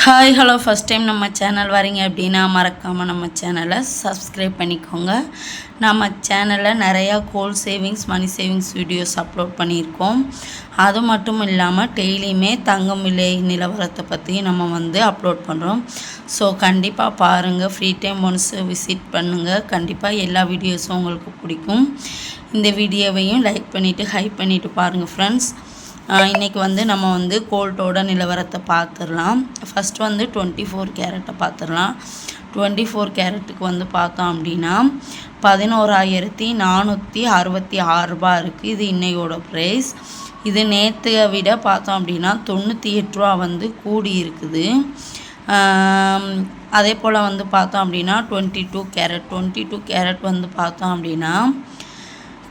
Hi hello first time நம்ம channel வரீங்க அப்படின்னா மறக்காமல் நம்ம சேனலை சப்ஸ்கிரைப் பண்ணிக்கோங்க. நம்ம சேனலில் நிறையா gold savings money savings videos upload பண்ணியிருக்கோம். அது மட்டும் இல்லாமல் டெய்லியுமே தங்கம் விலை நிலவரத்தை பற்றி நம்ம அப்லோட் பண்ணுறோம். ஸோ கண்டிப்பாக பாருங்கள், ஃப்ரீ டைம் ஒன்ஸ் விசிட் பண்ணுங்கள். கண்டிப்பாக எல்லா வீடியோஸும் உங்களுக்கு பிடிக்கும். இந்த வீடியோவையும் லைக் பண்ணிவிட்டு ஹைப் பண்ணிவிட்டு பாருங்கள் ஃப்ரெண்ட்ஸ். இன்றைக்கி நம்ம கோல்ட்டோட நிலவரத்தை பார்த்துடலாம். ஃபஸ்ட் 24 கேரட்டை பார்த்துடலாம். 24 கேரட்டுக்கு பார்த்தோம் அப்படின்னா 11,466 ரூபா இருக்குது. இது இன்னையோட ப்ரைஸ். இது நேற்றை விட பார்த்தோம் அப்படின்னா 98 ரூபா கூடி இருக்குது. அதே போல் பார்த்தோம் அப்படின்னா 22 கேரட் பார்த்தோம் அப்படின்னா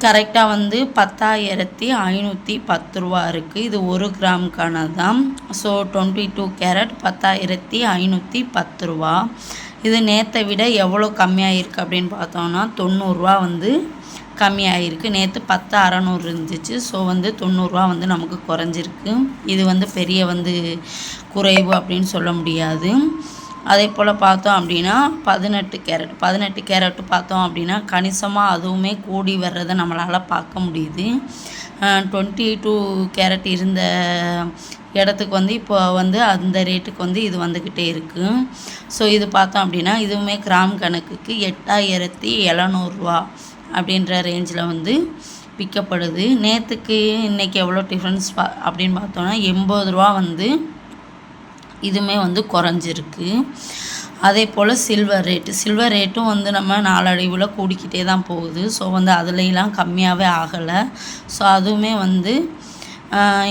கரெக்டாக 10,510 ரூபா இருக்குது. இது 1 கிராமுக்கானது தான். ஸோ 22 கேரட் 10,510 ரூபா. இது நேற்றை விட எவ்வளோ கம்மியாகிருக்கு அப்படின்னு பார்த்தோம்னா 90 ரூபா கம்மியாகிருக்கு. நேற்று 10,600 இருந்துச்சு. ஸோ 90 ரூபா நமக்கு குறைஞ்சிருக்கு. இது பெரிய குறைவு அப்படின்னு சொல்ல முடியாது. அதே போல் பார்த்தோம் அப்படின்னா 18 கேரட்டு பார்த்தோம் அப்படின்னா கணிசமாக அதுவுமே கூடி வர்றதை நம்மளால் பார்க்க முடியுது. 22 கேரட் இருந்த இடத்துக்கு இப்போ அந்த ரேட்டுக்கு இது வந்துக்கிட்டே இருக்குது. ஸோ இது பார்த்தோம் அப்படின்னா இதுவுமே கிராம் கணக்குக்கு 8,700 ரூபா அப்படின்ற ரேஞ்சில் விற்கப்படுது. நேற்றுக்கு இன்றைக்கி எவ்வளோ டிஃப்ரென்ஸ் அப்படின்னு பார்த்தோன்னா 80 ரூபா இதுவுமே குறைஞ்சிருக்கு. அதே போல் சில்வர் ரேட்டும் நம்ம நாளடைவில் கூடிக்கிட்டே தான் போகுது. ஸோ அதுலலாம் கம்மியாகவே ஆகலை. ஸோ அதுவுமே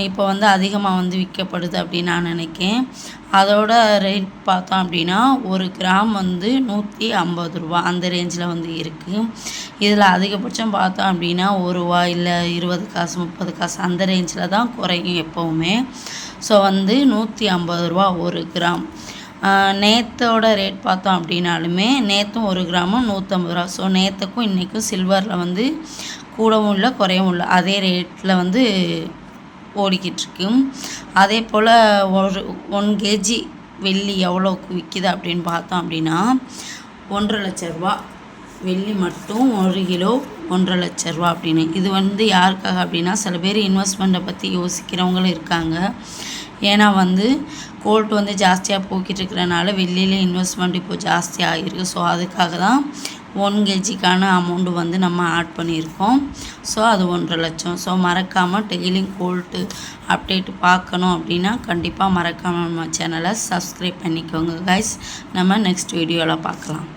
இப்போ அதிகமாக விற்கப்படுது அப்படின்னு நான் நினைக்கிறேன். அதோட ரேட் பார்த்தோம் அப்படின்னா 1 கிராம் 150 ரூபா அந்த ரேஞ்சில் இருக்குது. இதில் அதிகபட்சம் பார்த்தோம் அப்படின்னா 1 ரூபா இல்லை 20 காசு 30 காசு அந்த ரேஞ்சில் தான் குறையும் எப்போவுமே. ஸோ 150 ரூபா 1 கிராம். நேற்றோட ரேட் பார்த்தோம் அப்படின்னாலுமே நேற்றும் 1 கிராமும் 150 ரூபா. ஸோ நேற்றுக்கும் இன்றைக்கும் சில்வரில் கூடவும் இல்லை குறையவும் இல்லை, அதே ரேட்டில் ஓடிக்கிட்டுருக்கு. அதே போல் 1 கேஜி வெள்ளி எவ்வளோக்கு விற்கிது அப்படின்னு பார்த்தோம் அப்படின்னா 1,50,000 ரூபா. வெள்ளி மட்டும் 1 கிலோ 1,50,000 ரூபா அப்படின்னு. இது யாருக்காக அப்படின்னா சில பேர் இன்வெஸ்ட்மெண்ட்டை பற்றி யோசிக்கிறவங்களும் இருக்காங்க. ஏன்னா கோல்ட் ஜாஸ்தியாக போய்கிட்டு இருக்கிறனால வெள்ளியில் இன்வெஸ்ட்மெண்ட் இப்போது ஜாஸ்தியாக ஆகிருக்கு. ஸோ அதுக்காக தான் 1 கேஜிக்கான அமௌண்ட்டு நம்ம ஆட் பண்ணியிருக்கோம். ஸோ அது 1,50,000. ஸோ மறக்காமல் டெய்லியும் கோல்ட்டு அப்டேட் பார்க்கணும் அப்படின்னா கண்டிப்பாக மறக்காமல் நம்ம சேனலை சப்ஸ்கிரைப் பண்ணிக்கோங்க கைஸ். நம்ம நெக்ஸ்ட் வீடியோவில் பார்க்கலாம்.